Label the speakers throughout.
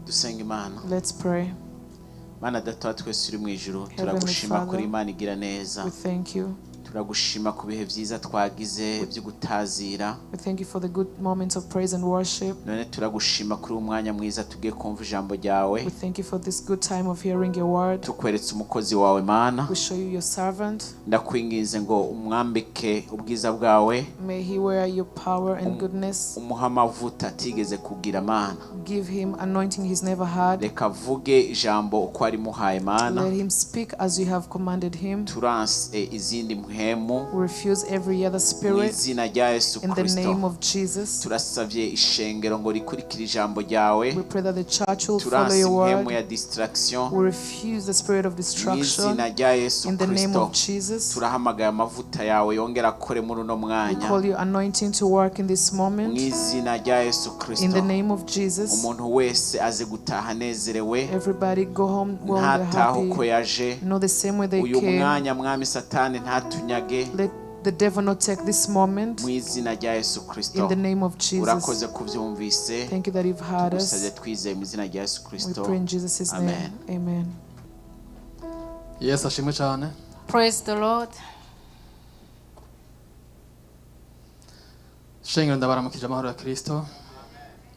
Speaker 1: dusenga Imana.
Speaker 2: Let's pray.
Speaker 1: Mana data twese uri mu ijuru,
Speaker 2: Heavenly
Speaker 1: turagushima kuri
Speaker 2: Father,
Speaker 1: Imana igira neza.
Speaker 2: we thank you.
Speaker 1: Turagushima ku bihe byiza twagize byo gutazira.
Speaker 2: We thank you for the good moments of praise and worship.
Speaker 1: None turagushima kuri umwanya mwiza tugiye kumva ijambo ryawe.
Speaker 2: We thank you for this good time of hearing your word.
Speaker 1: Tukweretse umukozi wawe Mana.
Speaker 2: We show you your servant.
Speaker 1: Ndakwinginze ngo umwambike ubwiza bwawe.
Speaker 2: May he wear your power and goodness.
Speaker 1: Umuha amavuta atigeze kugira Mana.
Speaker 2: Give him anointing he's never had.
Speaker 1: Reka avuge ijambo uko ari muhaye Mana.
Speaker 2: Let him speak as you have commanded him.
Speaker 1: Turanse izindi muhemu.
Speaker 2: We refuse every other spirit.
Speaker 1: Izina rya Yesu
Speaker 2: In the
Speaker 1: Kristo.
Speaker 2: name of Jesus.
Speaker 1: Turasavye ishengero ngo rikurikire ijambo ryawe.
Speaker 2: We pray that the church will follow
Speaker 1: Turanse
Speaker 2: your
Speaker 1: impemu
Speaker 2: word.
Speaker 1: ya distraction.
Speaker 2: We refuse the spirit of distraction.
Speaker 1: Izina rya Yesu
Speaker 2: In the name
Speaker 1: Kristo.
Speaker 2: of Jesus.
Speaker 1: Turahamagaye amavuta yawe yongera akore muri uno
Speaker 2: We
Speaker 1: mwanya.
Speaker 2: call you anointing to work in this moment.
Speaker 1: Mwizina rya Yesu
Speaker 2: In
Speaker 1: Kristo.
Speaker 2: the name of Jesus.
Speaker 1: Umuntu wese aze gutaha nezerewe.
Speaker 2: Everybody go home well and
Speaker 1: Ntataha uko
Speaker 2: happy.
Speaker 1: yaje.
Speaker 2: Know the same way they
Speaker 1: Uyu
Speaker 2: came.
Speaker 1: mwanya mwami Satani ntatunyage.
Speaker 2: Let the devil not take this moment.
Speaker 1: Mwizina rya Yesu Kristo.
Speaker 2: In the name of Jesus.
Speaker 1: Urakoze kuvyumvise.
Speaker 2: Thank you that you've heard us.
Speaker 1: Tugusaze twizeye mu izina rya Yesu
Speaker 2: We
Speaker 1: Kristo.
Speaker 2: pray in Jesus' name.
Speaker 1: Amen.
Speaker 2: Amen.
Speaker 3: Yes, ashimwe cyane.
Speaker 4: Praise the Lord.
Speaker 3: Shengero ndabaramukije amahoro ya Kristo.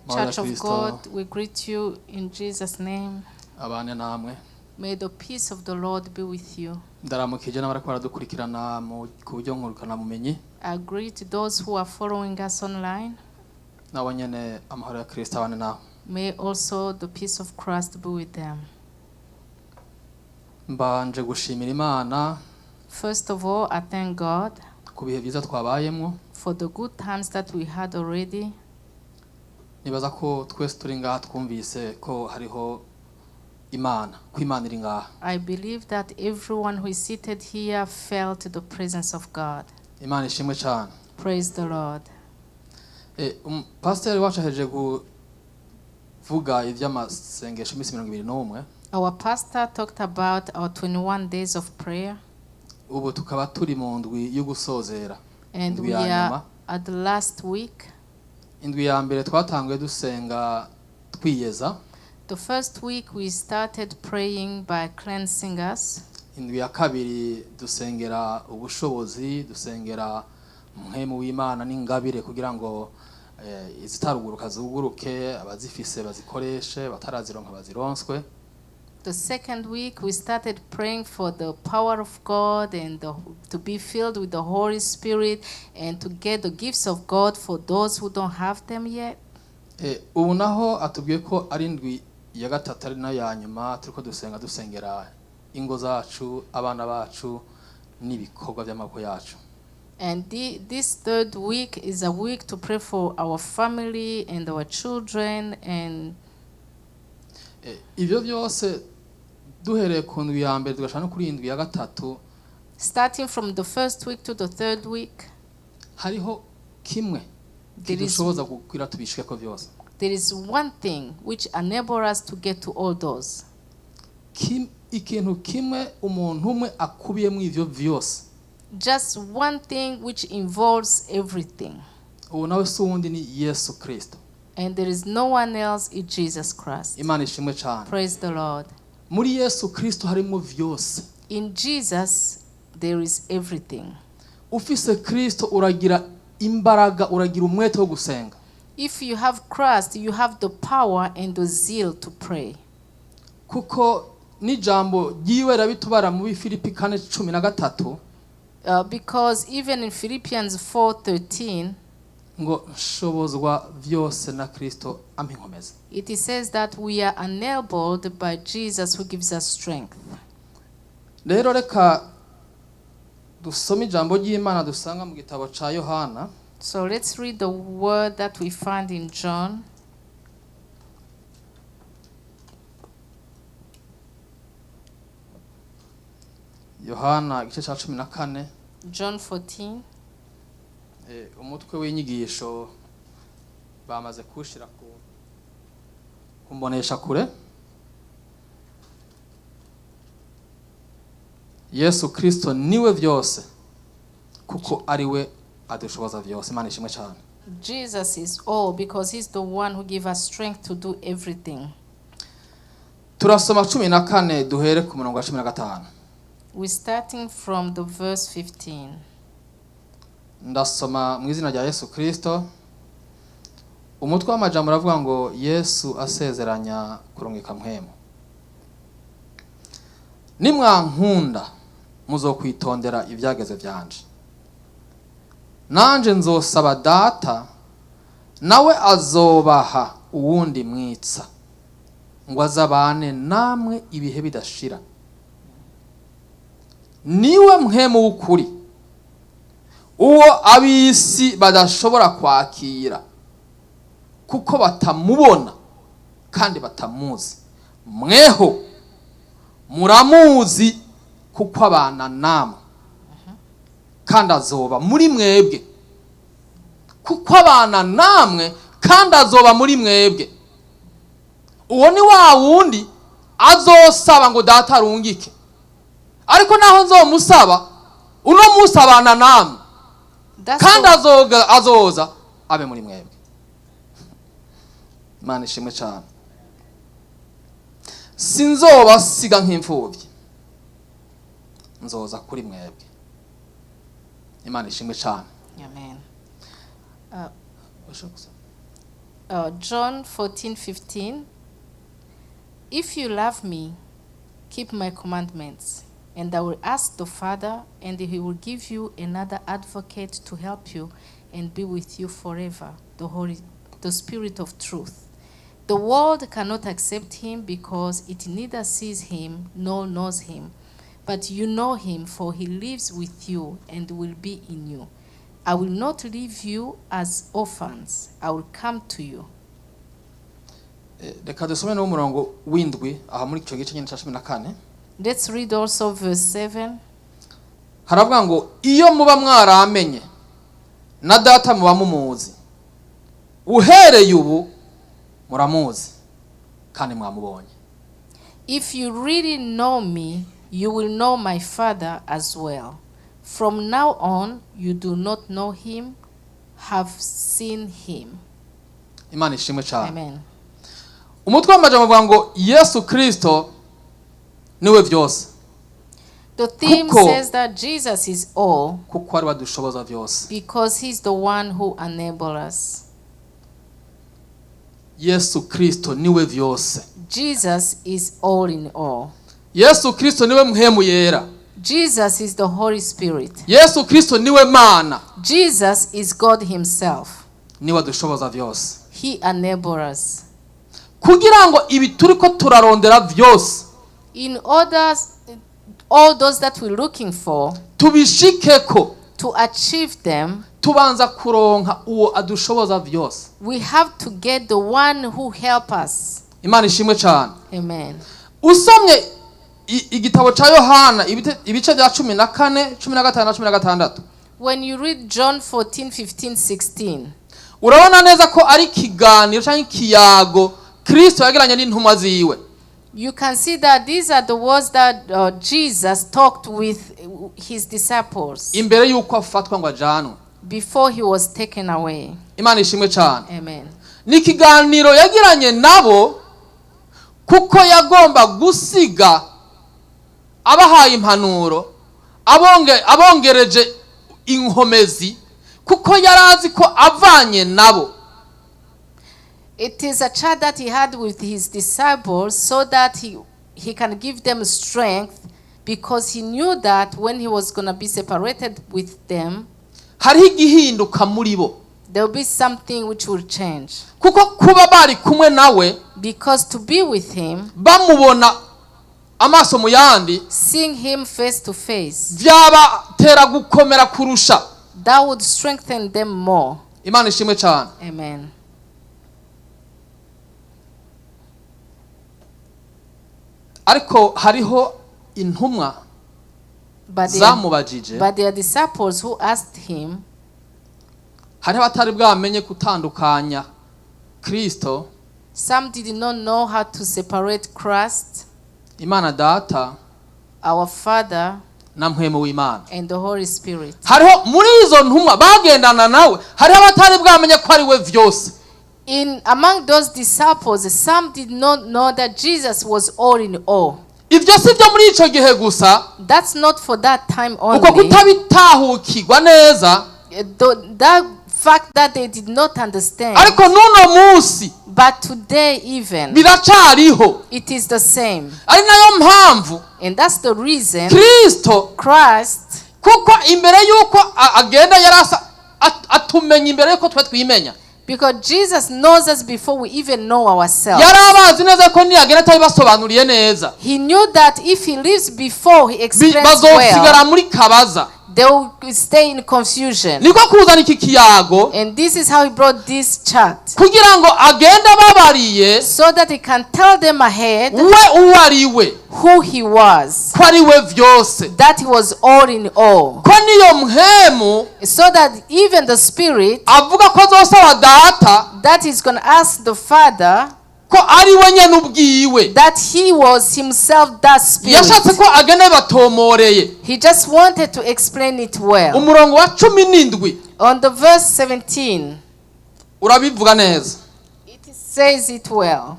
Speaker 4: Church of God, we greet you in Jesus' name.
Speaker 3: Abane namwe.
Speaker 4: May the peace of the Lord be with you.
Speaker 3: Ndaramukije n'abari kwaradukurikirana ku buryo nkurukana mumenyi.
Speaker 4: I greet those who are following us online.
Speaker 3: Nabo nyene amahoro ya Kristo abane nawe.
Speaker 4: May also the peace of Christ be with them.
Speaker 3: Mbanje gushimira Imana
Speaker 4: First of all, I thank God
Speaker 3: ku bihe byiza twabayemo.
Speaker 4: for the good times that we had already.
Speaker 3: Nibaza ko twese turi ngaha twumvise ko hariho Imana, ko Imana iri ngaha.
Speaker 4: I believe that everyone who is seated here felt the presence of God.
Speaker 3: Imana ishimwe cyane.
Speaker 4: Praise the Lord.
Speaker 3: Pastor wacu aheje kuvuga ivy'amasengesho imisi 21.
Speaker 4: Our pastor talked about our 21 days of prayer.
Speaker 3: Ubu tukaba turi mu ndwi yo gusozera.
Speaker 4: And we are at the last week.
Speaker 3: Indwi ya mbere twatanguye dusenga twiyeza.
Speaker 4: The first week we started praying by cleansing us.
Speaker 3: Indwi ya kabiri dusengera ubushobozi, dusengera muhemu w'Imana n'ingabire kugira ngo izitaruguruka zuguruke, abazifise bazikoreshe, batarazironka bazironswe.
Speaker 4: The second week we started praying for the power of God and to be filled with the Holy Spirit and to get the gifts of God for those who don't have them yet.
Speaker 3: Ubu naho atubwiye ko ari indwi ya gatatu ari nayo ya nyuma turiko dusengera ingo zacu, abana bacu n'ibikorwa by'amaboko yacu.
Speaker 4: And this third week is a week to pray for our family and our children and
Speaker 3: Ivyo byose duhereye ku ndwi ya mbere tugashana kuri indwi ya gatatu.
Speaker 4: Starting from the first week to the third week,
Speaker 3: hariho kimwe kidushoboza gukwira tubishike ko byose.
Speaker 4: There is one thing which enables us to get to all those.
Speaker 3: Ikintu kimwe umuntu umwe akubiyemo ivyo vyose.
Speaker 4: Just one thing which involves everything.
Speaker 3: Uwo nawe sundi ni Yesu Kristo.
Speaker 4: And there is no one else in Jesus Christ.
Speaker 3: Imana ishimwe cyane.
Speaker 4: Praise the Lord.
Speaker 3: Muri Yesu Kristo harimo vyose.
Speaker 4: In Jesus there is everything.
Speaker 3: Ufise Kristo uragira imbaraga, uragira umwete wo gusenga.
Speaker 4: If you have Christ, you have the power and the zeal to pray.
Speaker 3: Kuko n'ijambo giwe rabitubara mu Filipi 4:13.
Speaker 4: Because even in Philippians 4:13,
Speaker 3: ngo nshobozwa vyose na Kristo ampinkomeza.
Speaker 4: It says that we are enabled by Jesus who gives us strength.
Speaker 3: Rero reka dusome ijambo ry'Imana dusanga mu gitabo ca Yohana.
Speaker 4: So let's read the word that we find in John.
Speaker 3: Yohana igice ca 14.
Speaker 4: John 14.
Speaker 3: Umutwe w'inyigisho bamaze kushira kumbonesha kure. Yesu Kristo niwe vyose kuko ARIWE adushoboza vyose. Imana ishimwe cyane.
Speaker 4: Jesus is all because he's the one who gives us strength to do everything.
Speaker 3: turasoma 14 duhere ku murongo wa 15.
Speaker 4: We're starting from the verse 15.
Speaker 3: Ndasoma mu izina rya Yesu Kristo. Umutwe w'amajambo uravuga ngo Yesu asezeranya kurungika mpwemu. Nimwankunda muzokwitondera ibyageze byanje. Nanje nzosaba data nawe azobaha uwundi mwitsa ngo azabane namwe ibihe bidashira. Niwe mpwemu w'ukuri uwo abisi badashobora kwakira kuko batamubona kandi batamuzi. Mweho muramuzi kuko abana namwe kandi azoba muri mwebwe. Kuko abana namwe kandi azoba muri mwebwe. Uwo ni wa wundi azosaba ngo data arungike. Ariko naho nzomusaba uno musabana namwe kandi azoza abe muri mwebwe. Imana ishimwe cyane. Sinzoba siga nk'imfubyi, nzoza kuri mwebwe. Imana ishimwe cyane.
Speaker 4: Amen. John 14:15. If you love me, keep my commandments, and I will ask the Father, and he will give you another advocate to help you and be with you forever, the Spirit of truth. The world cannot accept him because it neither sees him nor knows him. But you know him, for he lives with you and will be in you. I will not leave you as orphans. I will come to you.
Speaker 3: Reka dusome no murongo w'indwi aha muri cyo gice cya 14.
Speaker 4: Let's read also verse 7.
Speaker 3: Haravuga ngo iyo muba mwaramenye na data muba mumuzi. Uhereye ubu muramuzi kandi mwamubonye.
Speaker 4: If you really know me, you will know my Father as well. From now on, you do not know him, have seen him.
Speaker 3: Imana ishimwe cyane.
Speaker 4: Amen.
Speaker 3: Umutwe w'amajambo uvuga ngo Yesu Kristo niwe byose.
Speaker 4: The theme
Speaker 3: KUKO
Speaker 4: says that Jesus is all
Speaker 3: kuko ari ADUSHOBOZA byose.
Speaker 4: because he's the one who enables us.
Speaker 3: Yesu Kristo niwe byose.
Speaker 4: Jesus is all in all.
Speaker 3: Yesu Kristo niwe mpwemu yera.
Speaker 4: Jesus is the Holy Spirit.
Speaker 3: Yesu Kristo niwe Mana.
Speaker 4: Jesus is God himself.
Speaker 3: Niwe ADUSHOBOZA byose.
Speaker 4: He enables us.
Speaker 3: Kugira ngo ibi turiko turarondera byose,
Speaker 4: In order, all those that we're looking for,
Speaker 3: tubishikeko,
Speaker 4: to achieve them,
Speaker 3: tubanza kuronka uwo ADUSHOBOZA byose.
Speaker 4: we have to get the one who help us.
Speaker 3: Imana ishimwe cyane.
Speaker 4: Amen.
Speaker 3: Usomye igitabo ca Yohana ibice bya 14, 15 na 16.
Speaker 4: When you read John 14:15-16,
Speaker 3: urabona neza ko ari kiganiro cyangwa ikiyago Kristo yagiranye n'intumwa ziwe.
Speaker 4: you can see that these are the words that Jesus talked with his disciples
Speaker 3: Imbere yuko afatwa ngo ajanwe.
Speaker 4: before he was taken away.
Speaker 3: Imana ishimwe cyane.
Speaker 4: Amen.
Speaker 3: Ni kiganiro yagiranye nabo kuko yagomba gusiga abahaye impanuro abongereje inkomezi kuko yarazi ko avanye nabo.
Speaker 4: It is a chat that he had with his disciples so that he can give them strength, because he knew that when he was going to be separated with them,
Speaker 3: Hariho igihinduka muri bo.
Speaker 4: there will be something which will change.
Speaker 3: Kuko kuba bari kumwe nawe,
Speaker 4: Because to be with him,
Speaker 3: bamubona amaso mu yandi,
Speaker 4: seeing him face to face,
Speaker 3: byabatera gukomera kurusha.
Speaker 4: that would strengthen them more.
Speaker 3: Imana ishimwe cyane.
Speaker 4: Amen.
Speaker 3: Ariko hariho intumwa
Speaker 4: But
Speaker 3: zamubajije,
Speaker 4: their disciples who asked him,
Speaker 3: hariho batari bwamenye kutandukanya Kristo,
Speaker 4: some did not know how to separate Christ,
Speaker 3: Imana Data,
Speaker 4: our Father,
Speaker 3: na mpwemu w'Imana.
Speaker 4: and the Holy Spirit.
Speaker 3: Hariho muri izo ntumwa bagendana nawe, hariho batari bwamenye ko ari we vyose.
Speaker 4: among those disciples, some did not know that Jesus was all in all.
Speaker 3: Ibyo si byo muri ico gihe gusa,
Speaker 4: That's not for that time
Speaker 3: uko
Speaker 4: only.
Speaker 3: kutabitahukirwa neza,
Speaker 4: That fact that they did not understand.
Speaker 3: ariko n'uno munsi
Speaker 4: But today even,
Speaker 3: biracariho.
Speaker 4: it is the same.
Speaker 3: Ari nayo mpamvu
Speaker 4: And that's the reason
Speaker 3: Kristo,
Speaker 4: Christ,
Speaker 3: kuko imbere yuko agenda yarasa atumenya imbere yuko twe twimenya,
Speaker 4: because Jesus knows us before we even know ourselves.
Speaker 3: yari abazi neza ko niyagenda atabibasobanuriye neza,
Speaker 4: He knew that if he lives before he explains well,
Speaker 3: bazosigara muri kabaza.
Speaker 4: they will stay in confusion.
Speaker 3: Niko kuzana iki kiyago
Speaker 4: And this is how he brought this chart,
Speaker 3: kugira ngo agende ababariye
Speaker 4: so that he can tell them ahead
Speaker 3: we uwo ari we,
Speaker 4: who he was,
Speaker 3: ko ari we vyose,
Speaker 4: that he was all in all,
Speaker 3: ko niyo mhemu
Speaker 4: so that even the Spirit
Speaker 3: avuga ko azosaba data
Speaker 4: that is going to ask the Father,
Speaker 3: ko ari we nyene ubwiwe.
Speaker 4: that he was himself that Spirit.
Speaker 3: Yashatse ko agenda batomoreye.
Speaker 4: He just wanted to explain it well.
Speaker 3: Umurongo wa 17
Speaker 4: On the verse 17,
Speaker 3: urabivuga neza.
Speaker 4: it says it well.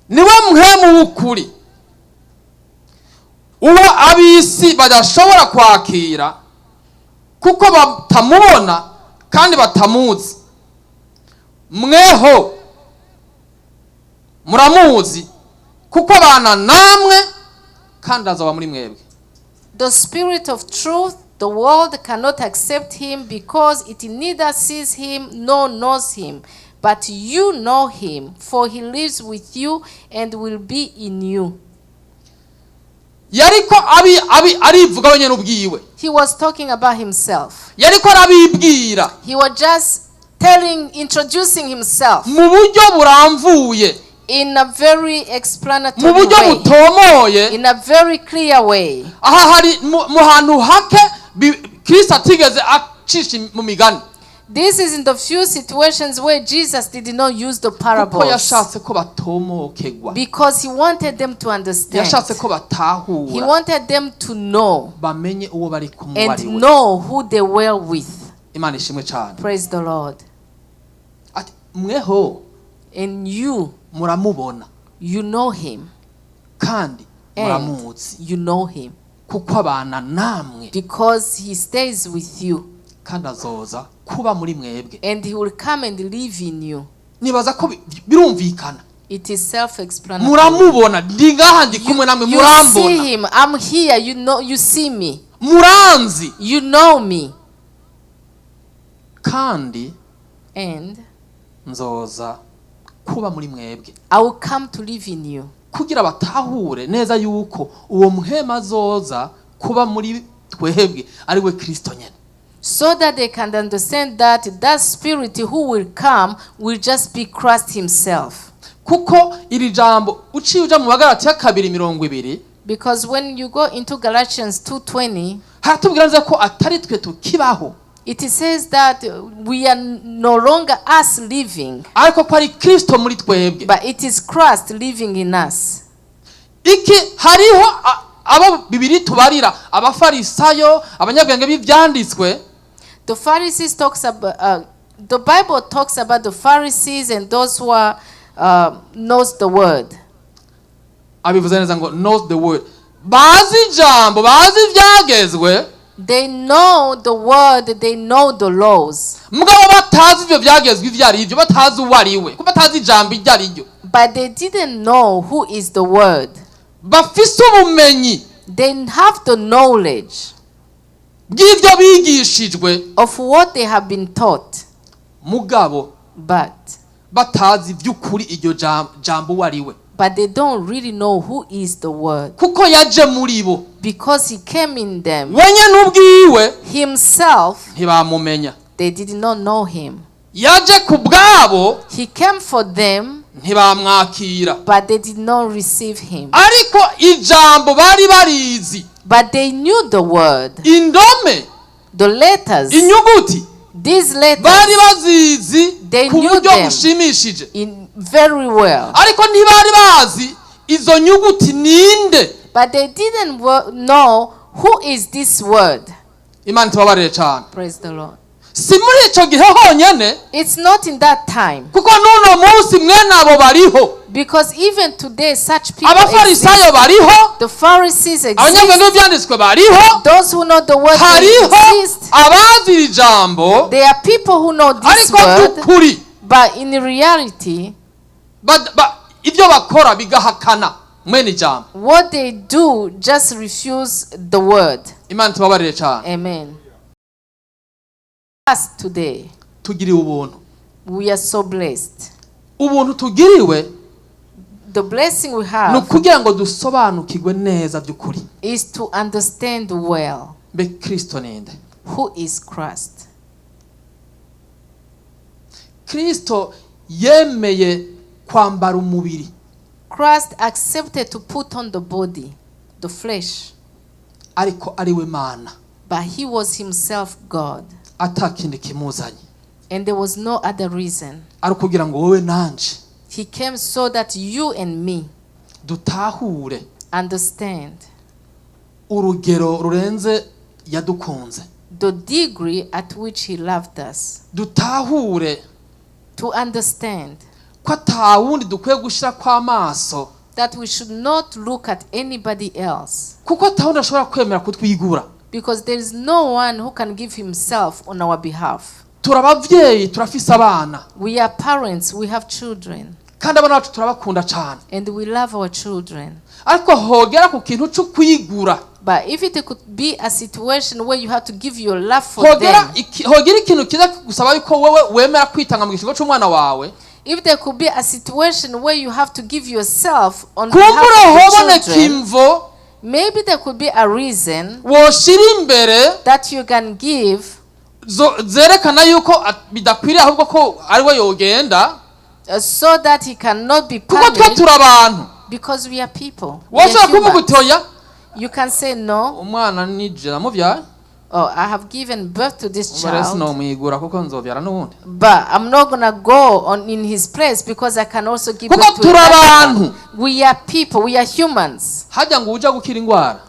Speaker 3: Niwe mhemu w'ukuri, uwo abisi badashobora kwakira kuko batamubona kandi batamuzi. Mweho muramuzi kuko abana namwe kandi azoba muri mwebwe.
Speaker 4: The Spirit of truth, the world cannot accept him because it neither sees him nor knows him. But you know him, for he lives with you and will be in you.
Speaker 3: Yariko arivuga wenyene ubwiwe.
Speaker 4: He was talking about himself.
Speaker 3: Yariko arabibwira
Speaker 4: He was just introducing himself
Speaker 3: mu buryo buramvuye,
Speaker 4: in a very
Speaker 3: mu
Speaker 4: explanatory
Speaker 3: buryo
Speaker 4: way,
Speaker 3: butomoye.
Speaker 4: in a very clear way.
Speaker 3: Aha hari mu hantu hake Kristo atigeze acisha mu migani,
Speaker 4: This is in the few situations where Jesus did not use the
Speaker 3: kuko
Speaker 4: parables,
Speaker 3: yashatse ko batomokegwa,
Speaker 4: because he wanted them to understand.
Speaker 3: yashatse ko
Speaker 4: He
Speaker 3: batahura,
Speaker 4: wanted them to know
Speaker 3: bamenye uwo bari kumwe
Speaker 4: and
Speaker 3: ari we.
Speaker 4: know who they were with.
Speaker 3: Imana ishimwe cyane.
Speaker 4: Praise the Lord.
Speaker 3: Ati mweho
Speaker 4: And you
Speaker 3: muramubona
Speaker 4: know him,
Speaker 3: kandi
Speaker 4: and
Speaker 3: muramuzi
Speaker 4: you know him,
Speaker 3: kuko abana namwe
Speaker 4: because he stays with you
Speaker 3: kandi azoza kuba muri mwebwe.
Speaker 4: and he will come and live in you.
Speaker 3: Nibaza ko birumvikana.
Speaker 4: It is self-explanatory.
Speaker 3: Muramubona, ndi ngaha ndi kumwe namwe,
Speaker 4: You see
Speaker 3: murambona,
Speaker 4: him. I'm here. You know. You see me.
Speaker 3: muranzi,
Speaker 4: You know me.
Speaker 3: kandi
Speaker 4: And
Speaker 3: nzoza kuba muri mwebwe,
Speaker 4: I will come to live in you.
Speaker 3: kugira batahure neza yuko uwo muhema azoza kuba muri twebwe ari we Kristo nyene.
Speaker 4: So that they can understand that that Spirit who will come will just be Christ himself.
Speaker 3: Kuko iri jambo uciye uja mu Bagalatiya 2:20,
Speaker 4: Because when you go into Galatians 2:20,
Speaker 3: haratubwira neza ko atari twe tukibaho,
Speaker 4: it says that we are no longer us living,
Speaker 3: ariko ko ari Kristo muri twebwe.
Speaker 4: but it is Christ living in us.
Speaker 3: Iki hariho abo bibiri tubarira, abafarisayo, abanyabwenge b'ivyanditswe.
Speaker 4: The Pharisees talks about the Bible talks about the Pharisees and those who are knows the word.
Speaker 3: Abivuze neza ngo knows the word, bazi ijambo, bazi ivyagezwe,
Speaker 4: They know the word, they know the laws,
Speaker 3: mugabo batazi ivyo vyagezwe ivyo ari ivyo, batazi uwo ari we, ko batazi ijambo iryo ari ryo.
Speaker 4: but they didn't know who is the word.
Speaker 3: Bafise ubumenyi
Speaker 4: They have the knowledge
Speaker 3: bw'ivyo bigishijwe,
Speaker 4: of what they have been taught,
Speaker 3: mugabo
Speaker 4: but
Speaker 3: batazi vy'ukuri iryo jambo uwo ari we,
Speaker 4: they don't really know who is the word,
Speaker 3: kuko yaje muri bo,
Speaker 4: because he came in them
Speaker 3: wenye n'ubwiwe
Speaker 4: himself.
Speaker 3: ntibamumenya.
Speaker 4: They did not know him.
Speaker 3: Yaje ku bwabo
Speaker 4: He came for them,
Speaker 3: ntibamwakira,
Speaker 4: but they did not receive him.
Speaker 3: ariko ijambo bari barizi,
Speaker 4: But they knew the word,
Speaker 3: indome,
Speaker 4: the letters,
Speaker 3: inyuguti
Speaker 4: these letters,
Speaker 3: bari bazizi
Speaker 4: They
Speaker 3: ku
Speaker 4: knew
Speaker 3: buryo
Speaker 4: them.
Speaker 3: bushimishije,
Speaker 4: in very well,
Speaker 3: ariko ntibari bazi izo nyuguti ninde.
Speaker 4: but they didn't know who is this word.
Speaker 3: Imana tubabarire cyane.
Speaker 4: Praise the Lord.
Speaker 3: si muri ico gihe honyene,
Speaker 4: It's not in that time.
Speaker 3: kuko n'uno munsi mwene abo bariho,
Speaker 4: Because even today, such people
Speaker 3: abafarisayo
Speaker 4: exist.
Speaker 3: bariho,
Speaker 4: The Pharisees
Speaker 3: abanyabwenge
Speaker 4: exist.
Speaker 3: b'ivyanditswe bariho,
Speaker 4: Those who know the word
Speaker 3: hariho
Speaker 4: exist.
Speaker 3: abazi iri jambo,
Speaker 4: There are people who know this
Speaker 3: ariko
Speaker 4: word,
Speaker 3: by'ukuri
Speaker 4: but in reality,
Speaker 3: ibyo bakora bigahakana mwene ijambo.
Speaker 4: what they do just refuse the word.
Speaker 3: Imana tubabarire cyane.
Speaker 4: Amen. Us today,
Speaker 3: Tugiriwe ubuntu.
Speaker 4: we are so blessed.
Speaker 3: Ubuntu tugiriwe
Speaker 4: The blessing we
Speaker 3: ni
Speaker 4: have
Speaker 3: ukugira ngo dusobanukirwe neza by'ukuri.
Speaker 4: is to understand well
Speaker 3: Mbe Kristo ninde?
Speaker 4: who is Christ.
Speaker 3: Kristo yemeye kwambara umubiri.
Speaker 4: Christ accepted to put on the body, the flesh,
Speaker 3: Ariko ariwe Mana.
Speaker 4: but he was himself God.
Speaker 3: Atakindi kimuzanye.
Speaker 4: And there was no other reason.
Speaker 3: Ari kugira ngo wowe nanje
Speaker 4: He came so that you and me
Speaker 3: dutahure
Speaker 4: understand
Speaker 3: urugero rurenze yadukunze.
Speaker 4: the degree at which he loved us.
Speaker 3: Dutahure
Speaker 4: To understand
Speaker 3: ko atawundi dukwiye gushira kwa maso,
Speaker 4: that we should not look at anybody else.
Speaker 3: kuko atawundi ashobora kwemera kutwigura.
Speaker 4: Because there is no one who can give himself on our behalf.
Speaker 3: Turabavyeyi, turafise abana,
Speaker 4: We are parents, we have children,
Speaker 3: kandi abana bacu turabakunda cyane.
Speaker 4: and we love our children.
Speaker 3: Ariko hogera ku kintu cyo kwigura,
Speaker 4: But if it could be a situation where you have to give your love for
Speaker 3: hogera
Speaker 4: them,
Speaker 3: hogera ikintu kiza gusaba yuko wewe wemera kwitanga mu gishingo cy'umwana wawe,
Speaker 4: if there could be a situation where you have to give yourself on
Speaker 3: kumbura
Speaker 4: behalf of the
Speaker 3: hoboneka
Speaker 4: children,
Speaker 3: imvo
Speaker 4: maybe there could be a reason
Speaker 3: woshira imbere
Speaker 4: that you can give
Speaker 3: zerekana yuko bidakwiriye ahubwo ko ariwe yogenda,
Speaker 4: so that he cannot be
Speaker 3: kuko twe
Speaker 4: punished,
Speaker 3: turi abantu.
Speaker 4: because we are people. We
Speaker 3: Washaka
Speaker 4: are humans.
Speaker 3: kumugutoya
Speaker 4: You can say no.
Speaker 3: umwana nije namuvyaye,
Speaker 4: Oh, I have given birth to this
Speaker 3: ubarese no
Speaker 4: child,
Speaker 3: mwigura kuko nzovyara nubundi.
Speaker 4: but I'm not gonna go on in his place because I can also give
Speaker 3: Kuko
Speaker 4: birth to
Speaker 3: turi
Speaker 4: another
Speaker 3: abantu.
Speaker 4: one. We are people. We are humans.
Speaker 3: Hajya ngo uja gukira ingwara,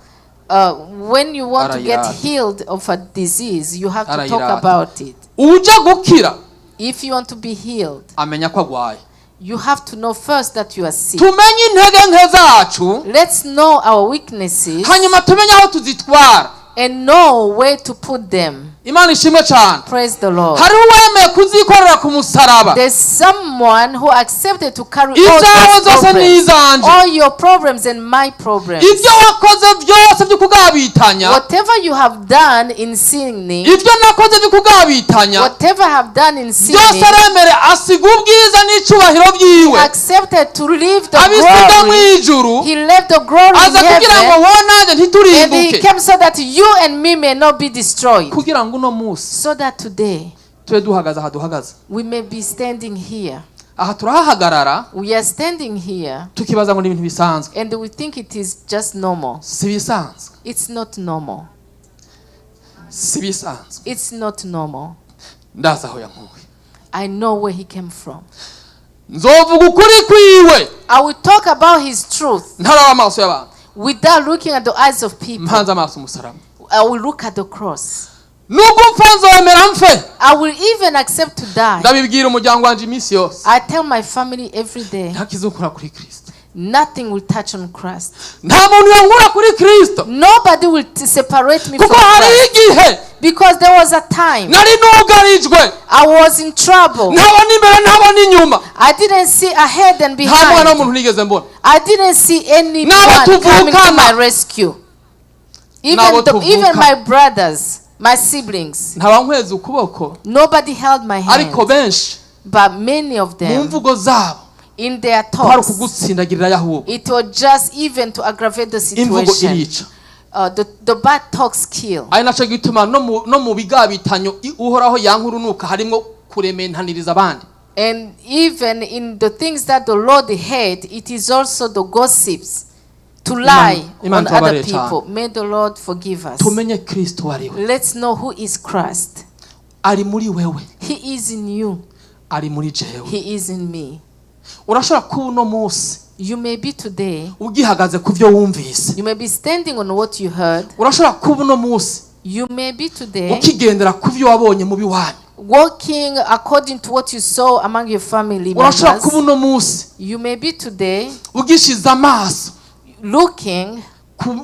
Speaker 4: When you want to get
Speaker 3: Arayirata.
Speaker 4: healed of a disease, you have to talk
Speaker 3: Arayirata.
Speaker 4: about it.
Speaker 3: uja gukira
Speaker 4: If you want to be healed,
Speaker 3: amenya ko agwaye.
Speaker 4: you have to know first that you are sick.
Speaker 3: Tumenye intege nke zacu,
Speaker 4: Let's know our weaknesses
Speaker 3: hanyuma tumenye aho tuzitwara.
Speaker 4: and know where to put them.
Speaker 3: Imana ishimwe cyane.
Speaker 4: Praise the Lord.
Speaker 3: Hari uwemeye kuzikorera ku musaraba.
Speaker 4: There's someone who accepted to carry all
Speaker 3: Ibyawe
Speaker 4: those
Speaker 3: zose
Speaker 4: problems,
Speaker 3: n'izanje.
Speaker 4: all your problems and my problems.
Speaker 3: Ibyo wakoze byose byo kugabitanya,
Speaker 4: Whatever you have done in sinning,
Speaker 3: ibyo nakoze byo kugabitanya,
Speaker 4: whatever I have done in
Speaker 3: byose
Speaker 4: sinning,
Speaker 3: aremere asiga ubwiza n'icubahiro byiwe,
Speaker 4: accepted to leave the
Speaker 3: abisiga mu
Speaker 4: glory.
Speaker 3: ijuru,
Speaker 4: He left the glory in
Speaker 3: aza kugira ngo
Speaker 4: heaven,
Speaker 3: wowe nanjye
Speaker 4: and he
Speaker 3: ntiturimbuke,
Speaker 4: came so that you and me may not be destroyed.
Speaker 3: kugira ngo uno munsi
Speaker 4: So that today
Speaker 3: tube duhagaze aha duhagaze.
Speaker 4: we may be standing here.
Speaker 3: Aha turahahagarara
Speaker 4: We are standing here
Speaker 3: tukibaza ngo ni ibintu bisanzwe.
Speaker 4: and we think it is just normal.
Speaker 3: Si bisanzwe,
Speaker 4: It's not normal.
Speaker 3: si bisanzwe.
Speaker 4: It's not normal.
Speaker 3: Ndazi aho yankuye.
Speaker 4: I know where he came from.
Speaker 3: Nzovuga ukuri kwiwe
Speaker 4: I will talk about his truth
Speaker 3: ntaraba amaso y'abantu,
Speaker 4: without looking at the eyes of people.
Speaker 3: mpanze amaso umusaraba.
Speaker 4: I will look at the cross.
Speaker 3: Nubwo mpfa nzemera mfe,
Speaker 4: I will even accept to die.
Speaker 3: ndabibwira umuryango wanje iminsi yose,
Speaker 4: I tell my family every day,
Speaker 3: ntakizukura kuri Kristo.
Speaker 4: nothing will touch on Christ.
Speaker 3: Nta muntu yankura kuri Kristo,
Speaker 4: Nobody will separate me from
Speaker 3: kuko hari
Speaker 4: Christ.
Speaker 3: igihe
Speaker 4: Because there was a time
Speaker 3: nari nugarijwe,
Speaker 4: I was in trouble.
Speaker 3: ntabona imbere ntabona inyuma,
Speaker 4: I didn't see ahead and
Speaker 3: nta mwana
Speaker 4: behind.
Speaker 3: w'umuntu nigeze mbona.
Speaker 4: I didn't see anyone
Speaker 3: Nabo
Speaker 4: coming to
Speaker 3: tuvukana.
Speaker 4: my rescue.
Speaker 3: Nabo
Speaker 4: Even
Speaker 3: tuvukana.
Speaker 4: my brothers, my siblings,
Speaker 3: Ntabankweza ukuboko,
Speaker 4: nobody held my
Speaker 3: ariko
Speaker 4: hand.
Speaker 3: benshi
Speaker 4: But many of
Speaker 3: mu
Speaker 4: them,
Speaker 3: mvugo zabo
Speaker 4: in their
Speaker 3: kwari
Speaker 4: thoughts,
Speaker 3: ukugutsindagirira ahubwo.
Speaker 4: it was just even to aggravate the
Speaker 3: Imvugo
Speaker 4: situation.
Speaker 3: irica.
Speaker 4: The bad talks kill.
Speaker 3: Ari naco gituma no mu bigabitanyo uhoraho yankurunuka harimo kurementaniriza abandi.
Speaker 4: And even in the things that the Lord hate, it is also the gossips, to lie
Speaker 3: Iman
Speaker 4: on other
Speaker 3: tubabarire
Speaker 4: people. May the Lord forgive us.
Speaker 3: Tumenye Kristo ariwe.
Speaker 4: Let's know who is Christ.
Speaker 3: Ari muri wewe,
Speaker 4: He is in you.
Speaker 3: ari muri jewe.
Speaker 4: He is in me.
Speaker 3: Urashobora kuba uno munsi
Speaker 4: You may be today,
Speaker 3: ugihagaze ku byo wumvise.
Speaker 4: you may be standing on what you heard.
Speaker 3: Urashobora kuba uno munsi
Speaker 4: You may be today
Speaker 3: ukigendera ku byo wabonye mu biwanyu.
Speaker 4: walking according to what you saw among your family
Speaker 3: Urashobora
Speaker 4: members.
Speaker 3: kuba uno munsi
Speaker 4: You may be today
Speaker 3: ugishize amaso
Speaker 4: looking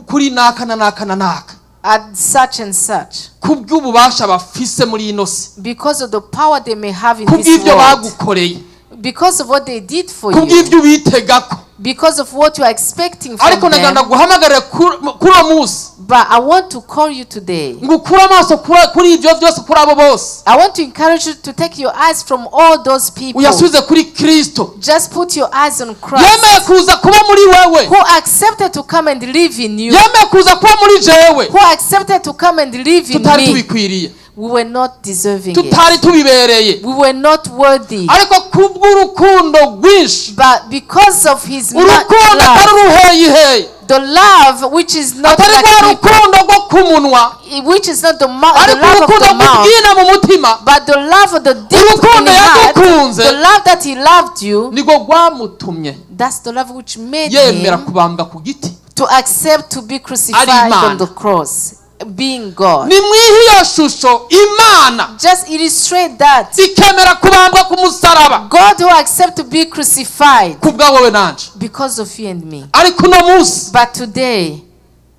Speaker 3: kuri naka na naka na naka
Speaker 4: at such and such
Speaker 3: kubw'ububasha bafise muri ino si,
Speaker 4: because of the power they may have in this
Speaker 3: kubw'ibyo
Speaker 4: world,
Speaker 3: bagukoreye,
Speaker 4: because of what they did for you,
Speaker 3: kubw'ibyo ubitegako.
Speaker 4: because of what you are expecting from
Speaker 3: Ariko naganda
Speaker 4: them.
Speaker 3: guhamagarira kuri uwo munsi
Speaker 4: But I want to call you today.
Speaker 3: ngo ukure amaso kuri ibyo byose, kuri abo bose
Speaker 4: I want to encourage you to take your eyes from all those people.
Speaker 3: uyasubize kuri Kristo.
Speaker 4: Just put your eyes on Christ,
Speaker 3: Yemeye kuza kuba muri wewe,
Speaker 4: who accepted to come and live in you,
Speaker 3: yemeye kuza kuba muri jewe,
Speaker 4: who accepted to come and live in
Speaker 3: tutari
Speaker 4: me.
Speaker 3: tubikwiriye,
Speaker 4: We were not deserving it.
Speaker 3: tutari tubibereye,
Speaker 4: We were not worthy.
Speaker 3: ariko kubw'urukundo rwinshi,
Speaker 4: But because of his
Speaker 3: urukundo atari
Speaker 4: love,
Speaker 3: uruheyiheyi,
Speaker 4: the love which is not
Speaker 3: atari
Speaker 4: like
Speaker 3: rwa
Speaker 4: people,
Speaker 3: rukundo rwo ku munwa,
Speaker 4: which is not the
Speaker 3: ariko
Speaker 4: love of
Speaker 3: urukundo
Speaker 4: the mouth,
Speaker 3: rw'ubwina mu mutima,
Speaker 4: but the love of the deep in
Speaker 3: urukundo
Speaker 4: the heart,
Speaker 3: yagukunze,
Speaker 4: the love that he loved you,
Speaker 3: niko rwamutumye
Speaker 4: that's the love which made
Speaker 3: yemera
Speaker 4: him
Speaker 3: kubambwa ku giti.
Speaker 4: to accept to be crucified
Speaker 3: Imana.
Speaker 4: on the cross, being God.
Speaker 3: Ni mwihi iyo shusho Imana
Speaker 4: Just illustrate that.
Speaker 3: ikemera kubambwa ku musaraba
Speaker 4: God who accept to be crucified
Speaker 3: kubwa wowe nanje.
Speaker 4: because of you and me.
Speaker 3: Ariko uno munsi
Speaker 4: But today,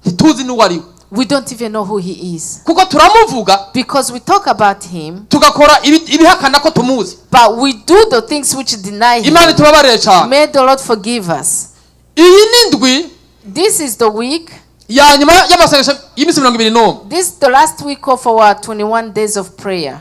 Speaker 3: ntituzi n'uwo ari we,
Speaker 4: we don't even know who he is.
Speaker 3: kuko turamuvuga
Speaker 4: Because we talk about him,
Speaker 3: tugakora ibihakana ko tumuzi.
Speaker 4: but we do the things which deny him.
Speaker 3: Imana itubabarire cyane.
Speaker 4: May the Lord forgive us.
Speaker 3: Iyi ni ndwi
Speaker 4: This is the week.
Speaker 3: ya nyuma y'amasengesho y'iminsi 21.
Speaker 4: This is the last week of our 21 days of prayer.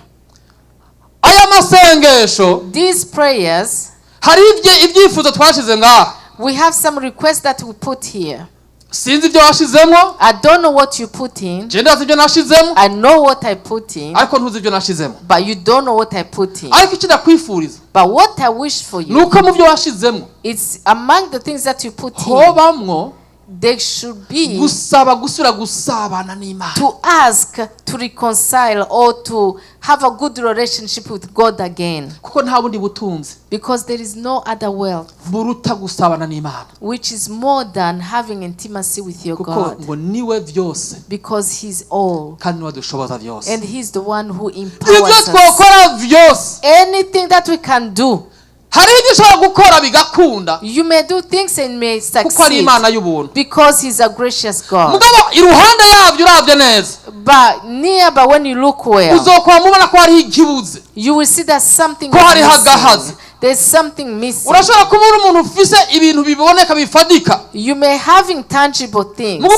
Speaker 3: Aya masengesho
Speaker 4: These prayers,
Speaker 3: hari ibyifuzo twashize ngaha.
Speaker 4: we have some requests that we put here.
Speaker 3: Sinzi ibyo washizemo,
Speaker 4: I don't know what you put in.
Speaker 3: je ndazi ibyo nashizemo,
Speaker 4: I know what I put in,
Speaker 3: ariko ntuzi ibyo nashizemo.
Speaker 4: but you don't know what I put in.
Speaker 3: Ariko icyo ndakwifuriza
Speaker 4: But what I wish for you,
Speaker 3: nuko mu byo washizemo
Speaker 4: it's among the things that you put in,
Speaker 3: hobamwo
Speaker 4: there should be
Speaker 3: gusaba gusubira gusabana n'Imana,
Speaker 4: to ask to reconcile or to have a good relationship with God again.
Speaker 3: kuko nta bundi butunzi
Speaker 4: Because there is no other wealth
Speaker 3: buruta gusabana n'Imana,
Speaker 4: which is more than having intimacy with your
Speaker 3: kuko
Speaker 4: God.
Speaker 3: ngo niwe byose
Speaker 4: Because he's all.
Speaker 3: kandi niwe adushoboza byose.
Speaker 4: And he's the one who
Speaker 3: Ibyo
Speaker 4: empowers us.
Speaker 3: twakora byose
Speaker 4: Anything that we can do,
Speaker 3: hari ibyo ushobora gukora bigakunda
Speaker 4: you may do things and may
Speaker 3: kuko ari
Speaker 4: succeed.
Speaker 3: Imana y'ubuntu.
Speaker 4: Because he's a gracious God.
Speaker 3: Mugabo iruhande yabyo uravye neza
Speaker 4: But nearby, when you look well,
Speaker 3: uzokwa mubona ko hari ikibuze,
Speaker 4: you will see that something
Speaker 3: ko hari
Speaker 4: is
Speaker 3: hagahaze.
Speaker 4: missing. There's something missing.
Speaker 3: Urashobora kubona umuntu ufise ibintu biboneka bifadika,
Speaker 4: You may have intangible things,
Speaker 3: mugo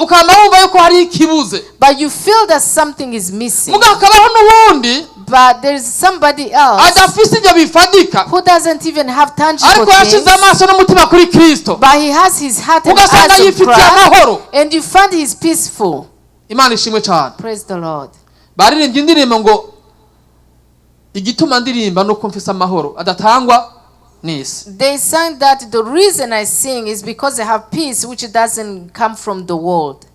Speaker 3: ukaba wumva yuko hari ikibuze,
Speaker 4: but you feel that something is missing.
Speaker 3: mugo hakabaho n'ubundi
Speaker 4: But there is somebody else
Speaker 3: adafise ibyo bifadika,
Speaker 4: who doesn't even have tangible
Speaker 3: ariko
Speaker 4: things,
Speaker 3: yashize amaso n'umutima kuri Kristo,
Speaker 4: but he has his heart and
Speaker 3: ugasanga
Speaker 4: eyes on
Speaker 3: yifitiye
Speaker 4: Christ,
Speaker 3: amahoro.
Speaker 4: and you find he's peaceful.
Speaker 3: Imana ishimwe cyane.
Speaker 4: Praise the Lord.
Speaker 3: Baririmbye indirimbo ngo igituma ndirimba nuko mfise amahoro adatangwa n'isi.
Speaker 4: They sang that the reason I sing is because I have peace which doesn't come from the world.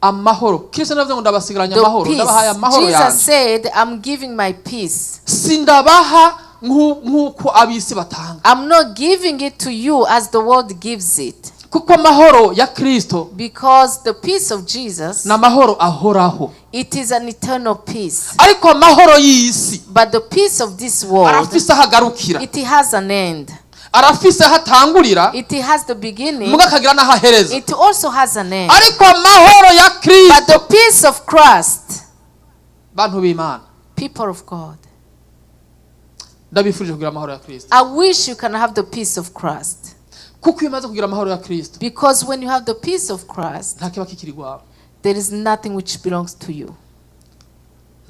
Speaker 3: Amahoro Kristo navuze ngo ndabasigaranya
Speaker 4: The
Speaker 3: amahoro, ndabahaye
Speaker 4: peace.
Speaker 3: amahoro
Speaker 4: Jesus
Speaker 3: yanjye,
Speaker 4: said, I'm giving my peace.
Speaker 3: sindabaha nk'uko abisi batanga,
Speaker 4: I'm not giving it to you as the world gives it.
Speaker 3: kuko amahoro ya Kristo
Speaker 4: Because the peace of Jesus,
Speaker 3: na amahoro ahoraho.
Speaker 4: it is an eternal peace.
Speaker 3: Ariko amahoro y'isi
Speaker 4: But the peace of this world,
Speaker 3: arafise ahagarukira,
Speaker 4: it has an end.
Speaker 3: arafise ahatangurira,
Speaker 4: It has the beginning.
Speaker 3: muga akagira n'ahahereza.
Speaker 4: It also has an end.
Speaker 3: Ariko amahoro ya
Speaker 4: But
Speaker 3: Kristo,
Speaker 4: the peace of Christ,
Speaker 3: bantu b'Imana,
Speaker 4: people of God,
Speaker 3: ndabifurije kugira amahoro ya Kristo,
Speaker 4: I wish you can have the peace of Christ.
Speaker 3: kuko iyo umaze kugira amahoro ya Kristo
Speaker 4: Because when you have the peace of Christ,
Speaker 3: nta kiba kikiri gwawe.
Speaker 4: there is nothing which belongs to you.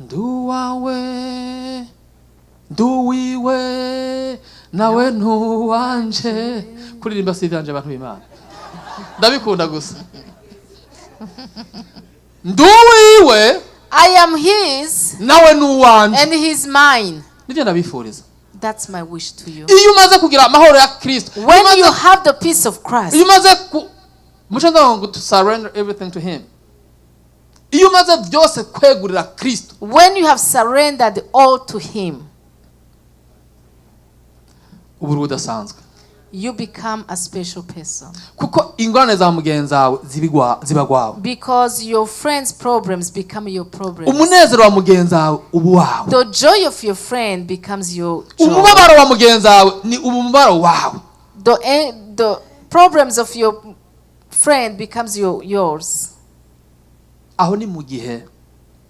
Speaker 3: Nduwawe, nduwiwe, nawe ntuwanje. Kuririmba si ivyanje abantu b'Imana, ndabikunda gusa. Nduwiwe,
Speaker 4: I am his
Speaker 3: nawe nuwanje.
Speaker 4: and he's mine.
Speaker 3: Nivyo ndabifuriza.
Speaker 4: That's my wish to you.
Speaker 3: Iyo umaze kugira amahoro ya Kristo,
Speaker 4: When you have the peace of Christ,
Speaker 3: iyo umaze mushanda ngo to surrender everything to him. Iyo umaze byose kwegurira Kristo,
Speaker 4: when you have surrendered all to him,
Speaker 3: uburu budasanzwe.
Speaker 4: you become a special person.
Speaker 3: kuko ingorane za mugenzi wawe zibagwawe.
Speaker 4: Because your friend's problems become your problems.
Speaker 3: Umunezero wa mugenzi wawe ubu wawe.
Speaker 4: The joy of your friend becomes your joy.
Speaker 3: Umubabaro wa mugenzi wawe ni umubabaro wawe.
Speaker 4: The problems of your friend becomes yours.
Speaker 3: Aho ni mu gihe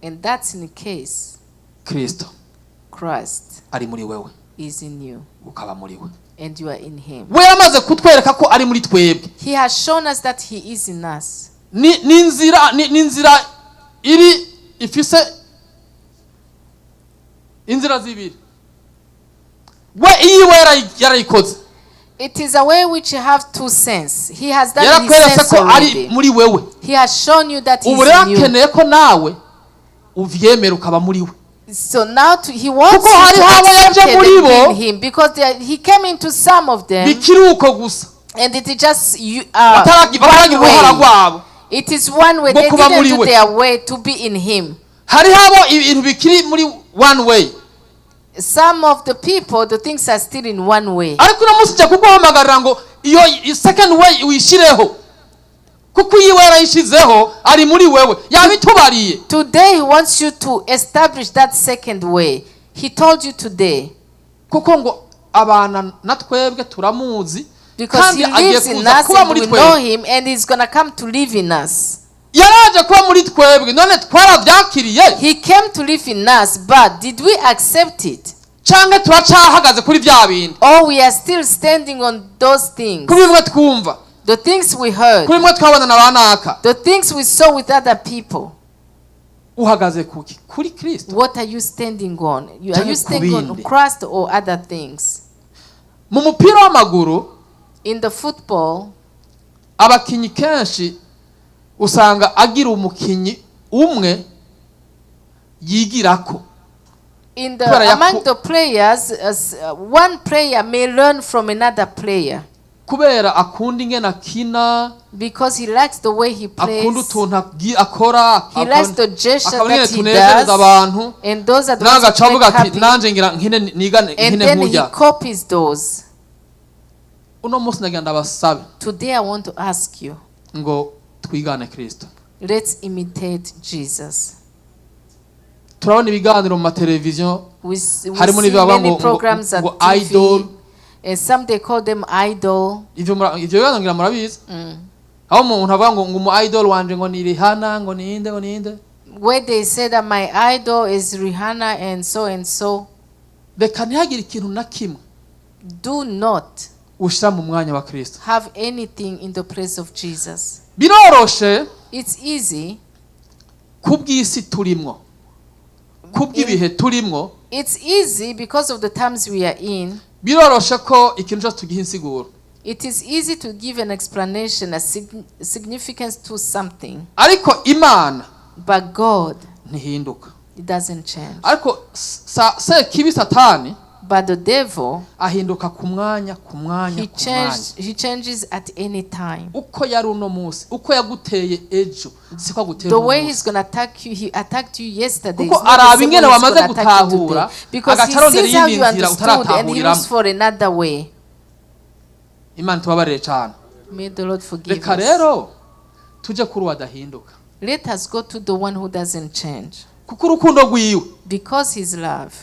Speaker 4: And that's in the case
Speaker 3: Kristo
Speaker 4: Christ
Speaker 3: ari muri wewe
Speaker 4: is in you
Speaker 3: ukaba muri we.
Speaker 4: and you are in him.
Speaker 3: We yamaze kutwereka ko ari muri twebwe.
Speaker 4: He has shown us that he is in us.
Speaker 3: Ni inzira iri ifise inzira zibiri. We iyiwe yarayikoze.
Speaker 4: It is a way which you have two sense. He has done his
Speaker 3: Yarakweretse
Speaker 4: sense
Speaker 3: ko ari
Speaker 4: already.
Speaker 3: muri wewe.
Speaker 4: He has shown you that he
Speaker 3: Ubu
Speaker 4: is
Speaker 3: rero
Speaker 4: in you.
Speaker 3: akeneye ko nawe uvyemera ukaba muri we.
Speaker 4: So now he wants
Speaker 3: Kuko
Speaker 4: you
Speaker 3: hari
Speaker 4: to
Speaker 3: habo
Speaker 4: accept
Speaker 3: yaje
Speaker 4: it
Speaker 3: muri
Speaker 4: and
Speaker 3: bo.
Speaker 4: be in him, because he came into some of them
Speaker 3: Bikiri uko gusa.
Speaker 4: and it is just
Speaker 3: Bataragira
Speaker 4: one
Speaker 3: uruhara
Speaker 4: way.
Speaker 3: rwabo.
Speaker 4: It is one way.
Speaker 3: Bwo
Speaker 4: They
Speaker 3: kuba
Speaker 4: didn't
Speaker 3: muri
Speaker 4: do
Speaker 3: we.
Speaker 4: their way to be in him.
Speaker 3: Hari habo ibintu bikiri muri one way.
Speaker 4: Some of the people, the things are still in one way.
Speaker 3: Ariko no musije kuguhamagarira ngo iyo second way uyishireho. Kuko yiwe yarayishizeho ari muri wewe. Yabitubariye.
Speaker 4: Today he wants you to establish that second way. He told you today.
Speaker 3: Kuko ngo abana natwebwe turamuzi.
Speaker 4: Because he lives in us and we know him and he's going to come to live in us.
Speaker 3: Yaraje kuba muri twebwe none twarabyakiriye.
Speaker 4: He came to live in us, but did we accept it?
Speaker 3: Canke turacahagaze kuri bya bindi.
Speaker 4: Or we are still standing on those things?
Speaker 3: Kuri bimwe twumva.
Speaker 4: The things we heard.
Speaker 3: Kuri bimwe twabona nabanaka.
Speaker 4: The things we saw with other people.
Speaker 3: Uhagaze kuki? Kuri Kristo.
Speaker 4: What are you standing on? Are you standing on Christ or other things?
Speaker 3: Mu mupira w'amaguru
Speaker 4: In the football,
Speaker 3: abakinyi kenshi usanga agira umukinyi umwe yigirako.
Speaker 4: among the players, one player may learn from another player.
Speaker 3: Kubera akunda ingene akina.
Speaker 4: Because he likes the way he plays.
Speaker 3: Akunda utuntu akora.
Speaker 4: He likes the gesture that he
Speaker 3: does.
Speaker 4: And those are the ones that make happy. And then he copies those. Today I want to ask you.
Speaker 3: Ngo twigane Kristo.
Speaker 4: Let's imitate Jesus.
Speaker 3: Turabona ibiganiro mu mateleviziyo.
Speaker 4: We see many programs on TV.
Speaker 3: Idol.
Speaker 4: And some they call them idol.
Speaker 3: Ivyo biganiro murabizi. Aho umuntu avuga ngo umu idol wanje ngo ni Rihanna ngo ni inde.
Speaker 4: Where they say that my idol is Rihanna and so.
Speaker 3: Reka ntihagire ikintu na kimwe.
Speaker 4: Do not
Speaker 3: ushira mu mwanya wa Kristo.
Speaker 4: Have anything in the place of Jesus.
Speaker 3: Biroroshe.
Speaker 4: It's easy.
Speaker 3: Kubw'isi turimwo. Kubw'ibihe turimwo.
Speaker 4: It's easy because of the times we are in.
Speaker 3: Biroroshe ko ikintu cyose tugiha insiguro.
Speaker 4: It is easy to give an explanation, a significance to something.
Speaker 3: Ariko Imana.
Speaker 4: But God.
Speaker 3: Ntihinduka.
Speaker 4: It doesn't change.
Speaker 3: Ariko kibi Satani.
Speaker 4: But the devil,
Speaker 3: ahinduka ku mwanya.
Speaker 4: He changes at any time.
Speaker 3: Uko yari uno munsi, uko yaguteye ejo, siko aguteye.
Speaker 4: The way he's going to attack you, he attacked you yesterday.
Speaker 3: Kuko araba ingene wamaze gutahura,
Speaker 4: because he sees how you understood and he looks for another way.
Speaker 3: Imana tubabarire cyane.
Speaker 4: May the Lord forgive us.
Speaker 3: Reka rero tuje kuri wadahinduka.
Speaker 4: Let us go to the one who doesn't change.
Speaker 3: Kuko urukundo rwiwe.
Speaker 4: Because his love.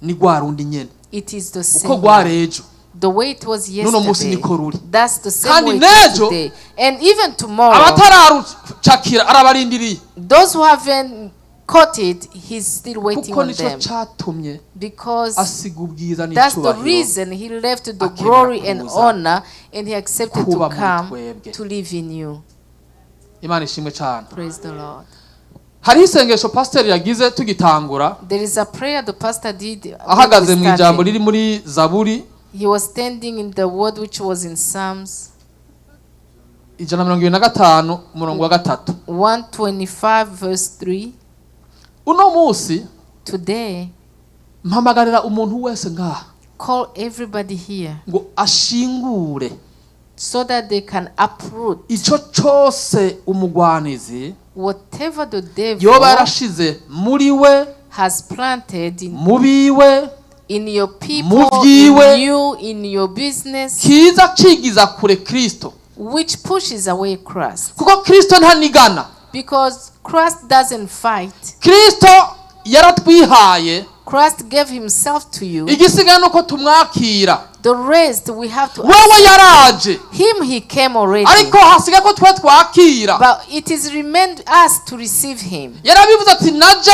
Speaker 3: Ni gwarundi nyene.
Speaker 4: It is the same.
Speaker 3: Uko gwarejo.
Speaker 4: The way it was yesterday.
Speaker 3: That's
Speaker 4: the same way it is today. And even tomorrow. Those who haven't caught it, he's still waiting on them. Because that's the reason he left the glory and honor and he accepted to come to live in you. Praise the Lord.
Speaker 3: Hari isengesho pastor yagize tugitangura.
Speaker 4: There is a prayer the pastor did.
Speaker 3: Ahagaze mu ijambo riri muri Zaburi.
Speaker 4: He was standing in the word which was in Psalms
Speaker 3: 125 umurongo wa 3.
Speaker 4: 125 verse 3.
Speaker 3: Uno munsi
Speaker 4: today
Speaker 3: mpamagarira umuntu wese ngaha.
Speaker 4: Call everybody here.
Speaker 3: Ngo ashingure.
Speaker 4: So that they can uproot.
Speaker 3: Ico cyose umugwanizi.
Speaker 4: Whatever the devil
Speaker 3: yoba yarashize muri we
Speaker 4: has planted in
Speaker 3: mubiwe
Speaker 4: in your
Speaker 3: Mu
Speaker 4: people,
Speaker 3: vyiwe.
Speaker 4: in you, in your business,
Speaker 3: kiza cigiza kure Kristo,
Speaker 4: which pushes away Christ.
Speaker 3: kuko Kristo ntanigana.
Speaker 4: Because Christ doesn't fight.
Speaker 3: Kristo yaratwihaye,
Speaker 4: Christ gave himself to you.
Speaker 3: igisigaye nuko tumwakira.
Speaker 4: The rest we have to
Speaker 3: Wewe yaraje,
Speaker 4: him. He came already.
Speaker 3: ariko hasigaye ko twe twakira.
Speaker 4: But it is remained us to receive him.
Speaker 3: Yarabivuze ati naje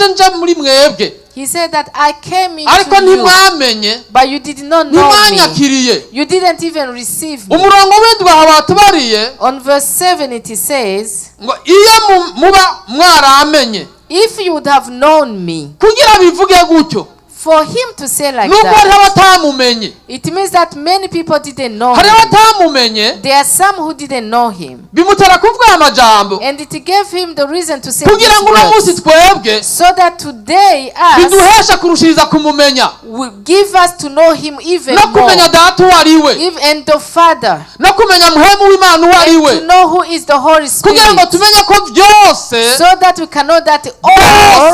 Speaker 3: nja muri mwebwe,
Speaker 4: He said that I came
Speaker 3: ariko
Speaker 4: into you,
Speaker 3: ntimwamenye,
Speaker 4: but you did not know me.
Speaker 3: ntimwanyakiriye.
Speaker 4: You didn't even receive me.
Speaker 3: Umurongo w'indwi aha batubariye
Speaker 4: On verse 7 it says,
Speaker 3: ngo iyo muba mwaramenye.
Speaker 4: if you would have known me.
Speaker 3: Kugira bivuge gutyo,
Speaker 4: For him to say like
Speaker 3: nubwo hariho
Speaker 4: that,
Speaker 3: abatamumenye,
Speaker 4: it means that many people didn't know
Speaker 3: hariho
Speaker 4: him.
Speaker 3: abatamumenye,
Speaker 4: There are some who didn't know him.
Speaker 3: bimutera kuvuga aya majambo
Speaker 4: And it gave him the reason to say
Speaker 3: kugira
Speaker 4: these
Speaker 3: ngo uno munsi
Speaker 4: words.
Speaker 3: twebwe
Speaker 4: So that today us
Speaker 3: biduhesha kurushiriza kumumenya
Speaker 4: will give us to know him even
Speaker 3: no
Speaker 4: more.
Speaker 3: kumenya data uwo ari we,
Speaker 4: And the Father.
Speaker 3: no kumenya muhemu w'Imana uwo ari
Speaker 4: And
Speaker 3: we,
Speaker 4: to know who is the Holy
Speaker 3: kugira ngo
Speaker 4: Spirit.
Speaker 3: tumenye ko byose
Speaker 4: So that we can know that all,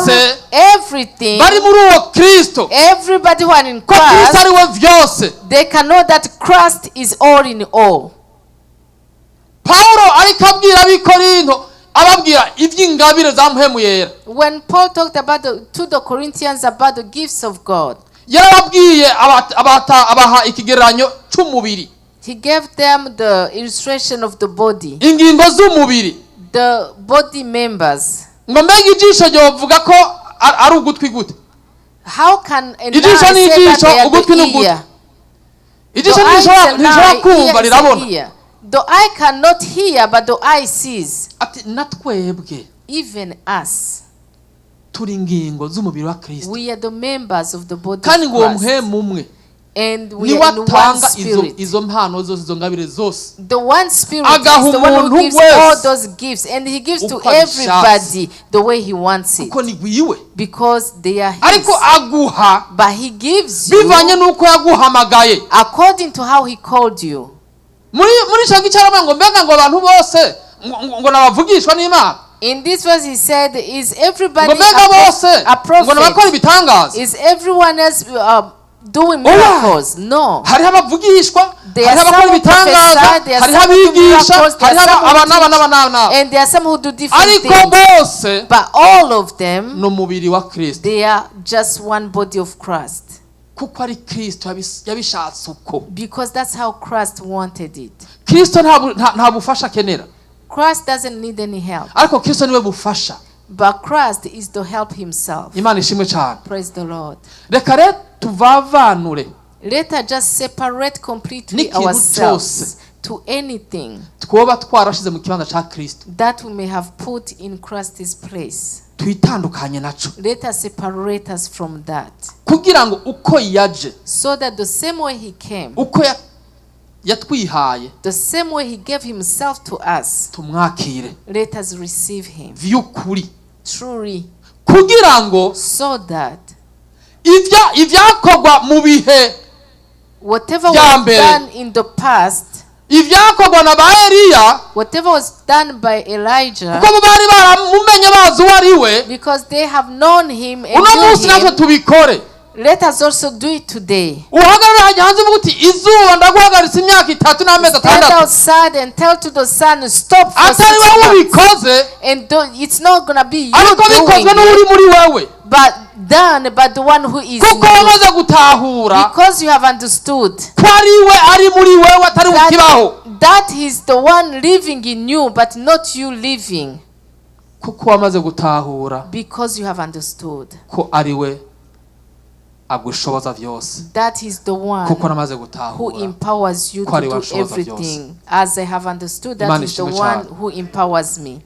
Speaker 3: Byose
Speaker 4: everything,
Speaker 3: bari muri uwo Kristo,
Speaker 4: everybody who are in
Speaker 3: ko Kristo
Speaker 4: Christ,
Speaker 3: ari we byose.
Speaker 4: they can know that Christ is all in all.
Speaker 3: Paulo ariko abwira ab'Ikorinto, ababwira iby'ingabire za muhemu yera,
Speaker 4: When Paul talked about to the Corinthians about the gifts of God,
Speaker 3: yarababwiye abaha ikigereranyo cy'umubiri,
Speaker 4: he gave them the illustration of the body,
Speaker 3: ingingo z'umubiri,
Speaker 4: the body members.
Speaker 3: ngo mbega ijisho ryovuga ko ari ugutwi gute?
Speaker 4: How can an eye
Speaker 3: Ijisho
Speaker 4: say that
Speaker 3: n'ijisho,
Speaker 4: they are
Speaker 3: ugutwi
Speaker 4: the
Speaker 3: n'ugutwi.
Speaker 4: ear?
Speaker 3: Ijisho
Speaker 4: The eye is an
Speaker 3: ntishobora
Speaker 4: eye,
Speaker 3: kumva,
Speaker 4: ear is
Speaker 3: rirabona.
Speaker 4: an ear. The eye cannot hear, but the eye sees.
Speaker 3: Ati natwebwe
Speaker 4: Even us,
Speaker 3: turi ingingo z'umubiri wa Kristo,
Speaker 4: we are the members of the body
Speaker 3: kandi ngo uwo
Speaker 4: of Christ.
Speaker 3: muhemu umwe
Speaker 4: And we
Speaker 3: niwe
Speaker 4: are in one
Speaker 3: atanga
Speaker 4: spirit.
Speaker 3: izo mpano zose, izo ngabire zose.
Speaker 4: The one spirit
Speaker 3: Agaha
Speaker 4: is the one who
Speaker 3: umuntu
Speaker 4: gives
Speaker 3: wese
Speaker 4: all those gifts, and he gives to
Speaker 3: uko abishatse.
Speaker 4: everybody the way he wants it,
Speaker 3: kuko ni gwiwe,
Speaker 4: because they are his.
Speaker 3: ariko aguha
Speaker 4: But he gives you
Speaker 3: bivanye n'uko yaguhamagaye.
Speaker 4: according to how he called you.
Speaker 3: muri icyo gice ngo mbega ngo abantu bose ngo nabavugishwa n'Imana,
Speaker 4: In this verse he said, is everybody
Speaker 3: ngo mbega bose
Speaker 4: a
Speaker 3: ngo nabakora
Speaker 4: prophet?
Speaker 3: ibitangaza.
Speaker 4: Is everyone else doing miracles? No.
Speaker 3: hariho abavugishwa,
Speaker 4: There are
Speaker 3: hariho abakora
Speaker 4: some who
Speaker 3: ibitangaza,
Speaker 4: prophesy, there are
Speaker 3: hariho
Speaker 4: some who do
Speaker 3: abigisha,
Speaker 4: miracles, there are
Speaker 3: hariho
Speaker 4: some who
Speaker 3: aba
Speaker 4: teach, and there are some who do different
Speaker 3: ariko
Speaker 4: things.
Speaker 3: bose
Speaker 4: But all of them,
Speaker 3: ni umubiri wa Kristo,
Speaker 4: they are just one body of Christ.
Speaker 3: kuko ari Kristo yabishatse uko.
Speaker 4: Because that's how Christ wanted it.
Speaker 3: Kristo nta bufasha akenera,
Speaker 4: Christ doesn't need any help.
Speaker 3: ariko Kristo niwe bufasha.
Speaker 4: But Christ is to help himself.
Speaker 3: Imana ishimwe cyane.
Speaker 4: Praise the Lord.
Speaker 3: Reka rero tuvavanure
Speaker 4: Let us just separate completely
Speaker 3: n'ikintu
Speaker 4: ourselves
Speaker 3: cyose
Speaker 4: to anything
Speaker 3: twoba twarashize mu kibanza cya Kristo,
Speaker 4: that we may have put in Christ's place.
Speaker 3: twitandukanye naco,
Speaker 4: Let us separate us from that,
Speaker 3: kugira ngo uko yaje,
Speaker 4: so that the same way he came,
Speaker 3: uko yatwihaye,
Speaker 4: the same way he gave himself to us,
Speaker 3: tumwakire
Speaker 4: let us receive him
Speaker 3: vy'ukuri,
Speaker 4: truly,
Speaker 3: kugira ngo
Speaker 4: so that
Speaker 3: ivyakorwa mu bihe,
Speaker 4: whatever
Speaker 3: Yeah,
Speaker 4: was
Speaker 3: baby.
Speaker 4: done in the past,
Speaker 3: ivyakorwa na ba Eliya,
Speaker 4: whatever was done by Elijah,
Speaker 3: kuko bo bari baramumenye bazi uwo ari we,
Speaker 4: because they have known him and
Speaker 3: uno
Speaker 4: knew
Speaker 3: munsi natwe
Speaker 4: him,
Speaker 3: tubikore.
Speaker 4: let us also do it today.
Speaker 3: Uhagarare hajya hanze uvuga uti izuba ndaguhagaritse imyaka 3 n'amezi
Speaker 4: Stand
Speaker 3: 6,
Speaker 4: outside and tell to the sun, stop for 6
Speaker 3: atari wowe
Speaker 4: months.
Speaker 3: ubikoze,
Speaker 4: And it's not going to be you
Speaker 3: ariko bikozwe
Speaker 4: doing
Speaker 3: n'uri
Speaker 4: it,
Speaker 3: muri wewe,
Speaker 4: but done by the one who is in
Speaker 3: kuko
Speaker 4: you.
Speaker 3: wamaze gutahura
Speaker 4: Because you have understood
Speaker 3: ko ari we ari muri wewe, atari ukibaho,
Speaker 4: that he's the one living in you, but not you living.
Speaker 3: kuko wamaze gutahura
Speaker 4: Because you have understood
Speaker 3: ko ari we agushoboza vyose,
Speaker 4: that he's the one
Speaker 3: kuko namaze
Speaker 4: who
Speaker 3: gutahura
Speaker 4: empowers you
Speaker 3: ko
Speaker 4: to
Speaker 3: ari we
Speaker 4: do
Speaker 3: anshoboza
Speaker 4: everything. As I have understood that
Speaker 3: Imana
Speaker 4: he's the
Speaker 3: ishimwe
Speaker 4: one
Speaker 3: cyane.
Speaker 4: who empowers me.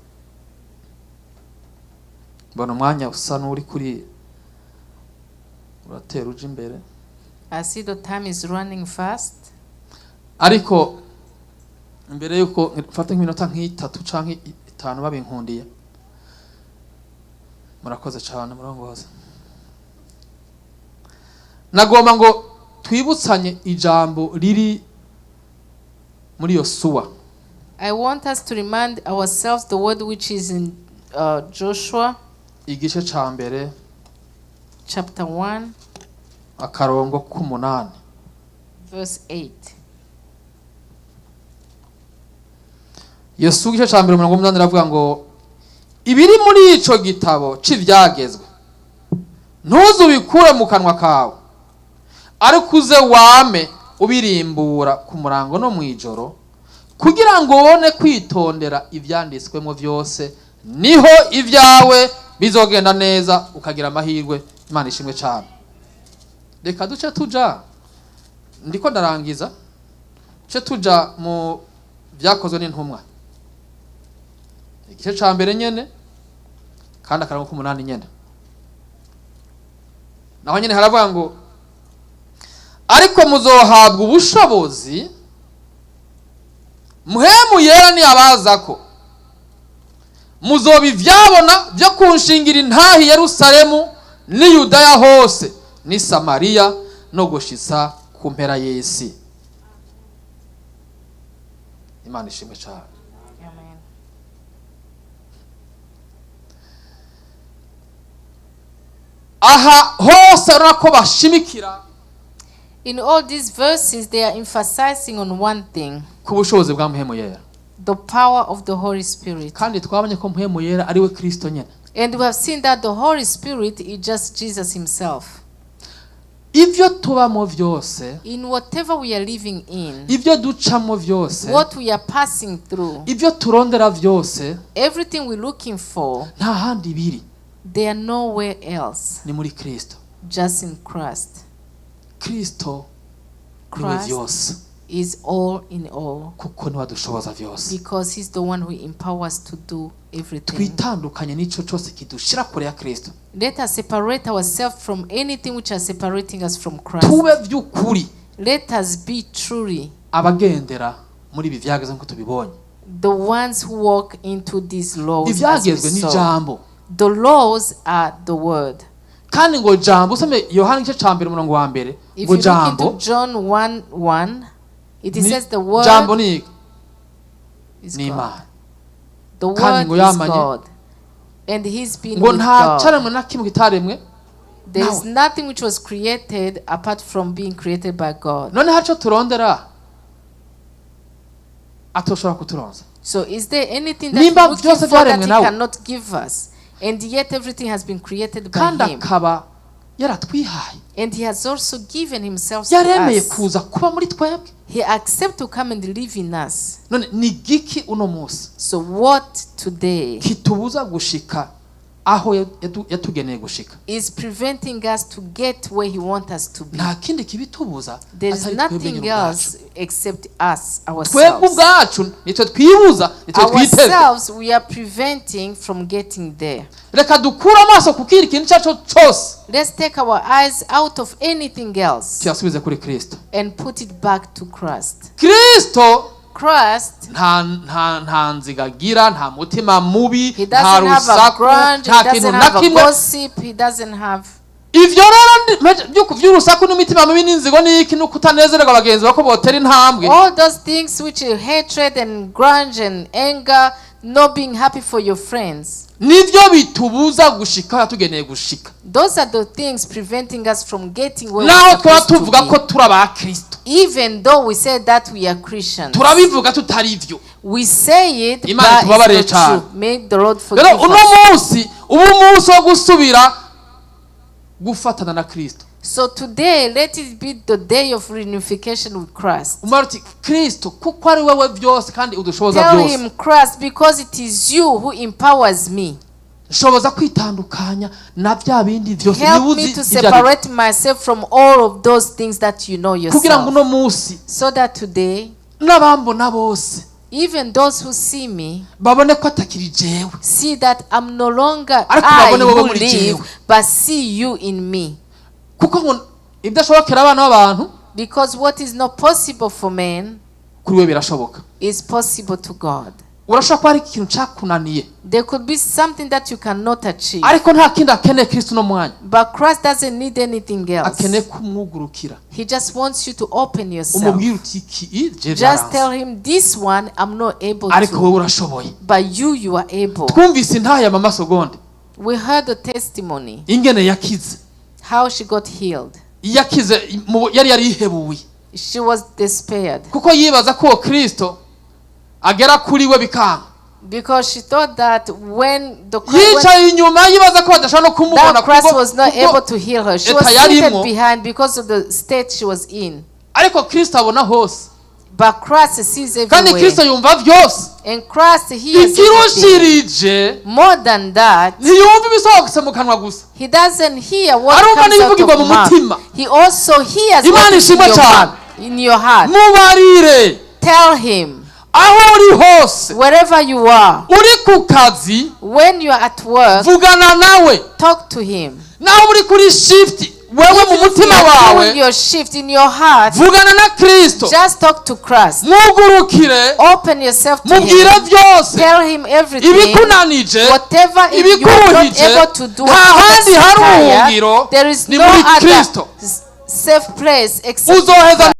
Speaker 3: mbona umwanya usa n'uri kuri uratera uje imbere,
Speaker 4: I see the time is running fast.
Speaker 3: ariko mbere yuko mfata nk'iminota nk'itatu canke 5 babinkundiye, murakoze cyane murongoza. Nagomba ngo twibutsanye ijambo riri muri Yosuwa.
Speaker 4: I want us to remind ourselves the word which is in Joshua
Speaker 3: Igice ca mbere
Speaker 4: chapter 1,
Speaker 3: akarongo k'umunani.
Speaker 4: verse 8.
Speaker 3: Yesu igice ca 1:8 aravuga ngo ibiri muri ico gitabo c'ivyagezwe ntuzubikure mu kanwa kawe, ariko uze wame ubirimbura ku murango no mw'ijoro, kugira ngo ubone kwitondera ivyanditswemo vyose, niho ivyawe bizogenda neza ukagira amahirwe. Imana ishimwe cyane. Reka duce tuja, ndiko ndarangiza, duce tuja mu vyakozwe n'intumwa igice ca mbere nyene kandi akarongo k'umunani nyene. Naho nyene haravuga ngo ariko muzohabwa ubushobozi muhemu yera ni abazako, muzoba ivyabona vyo kunshingira intahi Yerusalemu ni Yudaya hose ni Samariya no gushitsa ku mpera y'isi. Imana ishimwe cyane.
Speaker 4: Amen.
Speaker 3: Aha hose urako bashimikira
Speaker 4: In all these verses, they are emphasizing on one thing:
Speaker 3: ku bushobozi bwa muhemu yera.
Speaker 4: the power of the Holy Spirit.
Speaker 3: Kandi twabonye ko muhemu yera ari we Kristo nyene.
Speaker 4: And we have seen that the Holy Spirit is just Jesus himself.
Speaker 3: Ivyo tubamo vyose,
Speaker 4: In whatever we are living in,
Speaker 3: ivyo ducamo vyose,
Speaker 4: what we are passing through,
Speaker 3: ivyo turondera vyose,
Speaker 4: everything we're looking for,
Speaker 3: nta handi biri,
Speaker 4: they are nowhere else,
Speaker 3: ni muri Kristo.
Speaker 4: just in Christ.
Speaker 3: Kristo niwe
Speaker 4: Christ
Speaker 3: vyose,
Speaker 4: is all in all,
Speaker 3: kuko niwe adushoboza vyose.
Speaker 4: because he's the one who empowers to do everything.
Speaker 3: Twitandukanye n'ico cose kidushira kure ya Kristo.
Speaker 4: Let us separate ourselves from anything which are separating us from Christ.
Speaker 3: Tube vy'ukuri
Speaker 4: Let us be truly
Speaker 3: abagendera muri ibi vyagezwe nko tubibonye.
Speaker 4: the ones who walk into these laws. As we
Speaker 3: Ivyagezwe ni
Speaker 4: saw.
Speaker 3: jambo.
Speaker 4: The laws are the word.
Speaker 3: Kandi ngo jambo, usome Yohana igice ca 1:1,
Speaker 4: If
Speaker 3: ngo
Speaker 4: you look
Speaker 3: jambo
Speaker 4: into John 1:1, it
Speaker 3: ni-
Speaker 4: says the word
Speaker 3: jambo ni
Speaker 4: is
Speaker 3: ni
Speaker 4: God.
Speaker 3: Imana.
Speaker 4: The
Speaker 3: Kandi
Speaker 4: word
Speaker 3: ngo
Speaker 4: is
Speaker 3: yamanye-
Speaker 4: God. And he's been
Speaker 3: ngo
Speaker 4: with
Speaker 3: nta
Speaker 4: God.
Speaker 3: caremwe na kimwe kitaremwe.
Speaker 4: There is
Speaker 3: nawe.
Speaker 4: nothing which was created apart from being created by God.
Speaker 3: None haco turondera atoshobora kuturonza.
Speaker 4: So is there anything that
Speaker 3: Nimba
Speaker 4: we're looking
Speaker 3: vyose
Speaker 4: for that
Speaker 3: vyaremwe
Speaker 4: he
Speaker 3: nawe.
Speaker 4: cannot give us? And yet everything has been created by
Speaker 3: Kandi
Speaker 4: him.
Speaker 3: akaba yaratwihaye.
Speaker 4: And he has also given himself
Speaker 3: Yaremeye
Speaker 4: to us.
Speaker 3: kuza kuba muri twebwe.
Speaker 4: He accepts to come and live in us.
Speaker 3: None ni giki uno munsi
Speaker 4: So what today
Speaker 3: kitubuza gushika aho yatugeneye gushika?
Speaker 4: is preventing us to get where he wants us to be?
Speaker 3: Nta kindi kibitubuza
Speaker 4: There is
Speaker 3: atari twebwe
Speaker 4: nothing
Speaker 3: nyine ubwacu.
Speaker 4: else except us,
Speaker 3: Twebwe
Speaker 4: ourselves.
Speaker 3: ubwacu nitwe twibuza, nitwe twiteze.
Speaker 4: Ourselves, we are preventing from getting there.
Speaker 3: Reka dukure amaso kukira ikintu cyaco cyose
Speaker 4: Let's take our eyes out of anything else
Speaker 3: tuyasubize kuri Kristo.
Speaker 4: and put it back to Christ.
Speaker 3: Kristo
Speaker 4: Christ,
Speaker 3: nta nzigagira, nta mutima mubi,
Speaker 4: he
Speaker 3: nta
Speaker 4: doesn't have a
Speaker 3: rusaku,
Speaker 4: grudge, he
Speaker 3: nta kintu
Speaker 4: doesn't
Speaker 3: na
Speaker 4: have a
Speaker 3: kimwe.
Speaker 4: gossip, he doesn't have...
Speaker 3: Ivyo rero vy'urusaku n'imitima mibi n'inzigo n'iki no kutanezererwa abagenzi bako botera intambwe.
Speaker 4: All those things which are hatred and grudge and anger, not being happy for your friends,
Speaker 3: Nivyo bitubuza gushika yatugeneye gushika.
Speaker 4: those are the things preventing us from getting where
Speaker 3: Naho
Speaker 4: we're
Speaker 3: twaba
Speaker 4: supposed to
Speaker 3: tuvuga ko
Speaker 4: be.
Speaker 3: turi aba Kristo,
Speaker 4: Even though we say that we are Christians,
Speaker 3: turabivuga tutari ivyo.
Speaker 4: we say it,
Speaker 3: Imana
Speaker 4: but
Speaker 3: itubabarire
Speaker 4: it's not
Speaker 3: cyane.
Speaker 4: true. May the Lord forgive
Speaker 3: Rero uno
Speaker 4: us.
Speaker 3: munsi umunsi wo gusubira gufatana na Kristo.
Speaker 4: So today, let it be the day of reunification with Christ.
Speaker 3: Umarti Kristo kuko ari wewe byose kandi udushoboza
Speaker 4: Tell
Speaker 3: byose.
Speaker 4: him, Christ, because it is you who empowers me.
Speaker 3: Shoboza kwitandukanya na bya bindi byose
Speaker 4: Help
Speaker 3: nibuzi
Speaker 4: me to
Speaker 3: ibyo ari.
Speaker 4: separate myself from all of those things that you know
Speaker 3: Kugira ngo
Speaker 4: yourself.
Speaker 3: uno munsi
Speaker 4: So that today,
Speaker 3: n'abambona bose
Speaker 4: even those who see me,
Speaker 3: babone ko atakiri jewe,
Speaker 4: see that I'm no longer
Speaker 3: Ariko
Speaker 4: I
Speaker 3: babone wowe
Speaker 4: who
Speaker 3: muri
Speaker 4: live,
Speaker 3: jewe.
Speaker 4: but see you in me.
Speaker 3: kuko ngo ibidashobokera abana b'abantu
Speaker 4: Because what is not possible for man
Speaker 3: kuri we birashoboka.
Speaker 4: is possible to God.
Speaker 3: Urashobora kuba hari ikintu cyakunaniye,
Speaker 4: There could be something that you cannot achieve.
Speaker 3: ariko nta kindi akeneye Kristo no mwanya.
Speaker 4: But Christ doesn't need anything else.
Speaker 3: Akeneye kumwugurukira,
Speaker 4: He just wants you to open yourself.
Speaker 3: umubwira uti iki je
Speaker 4: Just tell
Speaker 3: byaranze,
Speaker 4: him, this one I'm not able
Speaker 3: ariko wowe
Speaker 4: to.
Speaker 3: urashoboye.
Speaker 4: But you are able.
Speaker 3: Twumvise intaya mama Sogonde
Speaker 4: We heard the testimony,
Speaker 3: ingene yakize,
Speaker 4: how she got healed.
Speaker 3: yari yarihebuye
Speaker 4: She was despaired
Speaker 3: kuko yibaza ko Kristo agera kuri we bikanga.
Speaker 4: because she thought that when
Speaker 3: yicaye inyuma yibaza ko badashobora no kumubona
Speaker 4: that Christ was not able to heal her. She was seated behind because of the state she was in.
Speaker 3: ariko Kristo abona hose,
Speaker 4: But Christ sees
Speaker 3: kandi Kristo
Speaker 4: everywhere.
Speaker 3: yumva byose.
Speaker 4: And Christ hears everything.
Speaker 3: ikirushirije
Speaker 4: More than that,
Speaker 3: ntiyumva ibisohokse mu kanwa gusa,
Speaker 4: he doesn't hear what
Speaker 3: arumva
Speaker 4: comes out
Speaker 3: n'ibivugirwa
Speaker 4: of
Speaker 3: mu
Speaker 4: mouth.
Speaker 3: mutima.
Speaker 4: He also hears
Speaker 3: Imana
Speaker 4: what is in
Speaker 3: ishimwe
Speaker 4: your
Speaker 3: cyane.
Speaker 4: heart. In your heart.
Speaker 3: mubarire
Speaker 4: Tell him,
Speaker 3: aho uri hose,
Speaker 4: wherever you are,
Speaker 3: uri ku kazi
Speaker 4: when you are at work,
Speaker 3: vugana nawe,
Speaker 4: talk to him.
Speaker 3: naho uri kuri shift wewe mu
Speaker 4: If you
Speaker 3: mutima
Speaker 4: are doing
Speaker 3: wawe,
Speaker 4: your shift in your heart,
Speaker 3: vugana na Kristo,
Speaker 4: just talk to Christ.
Speaker 3: mugurukire,
Speaker 4: Open yourself to
Speaker 3: mubwire
Speaker 4: him.
Speaker 3: byose,
Speaker 4: Tell him everything.
Speaker 3: ibikunanije,
Speaker 4: Whatever you are not
Speaker 3: ibikuruhije,
Speaker 4: able to do,
Speaker 3: nta handi hari
Speaker 4: tired,
Speaker 3: ubuhungiro
Speaker 4: there is
Speaker 3: ni
Speaker 4: no
Speaker 3: muri
Speaker 4: other
Speaker 3: Kristo.
Speaker 4: safe place except
Speaker 3: uzoheza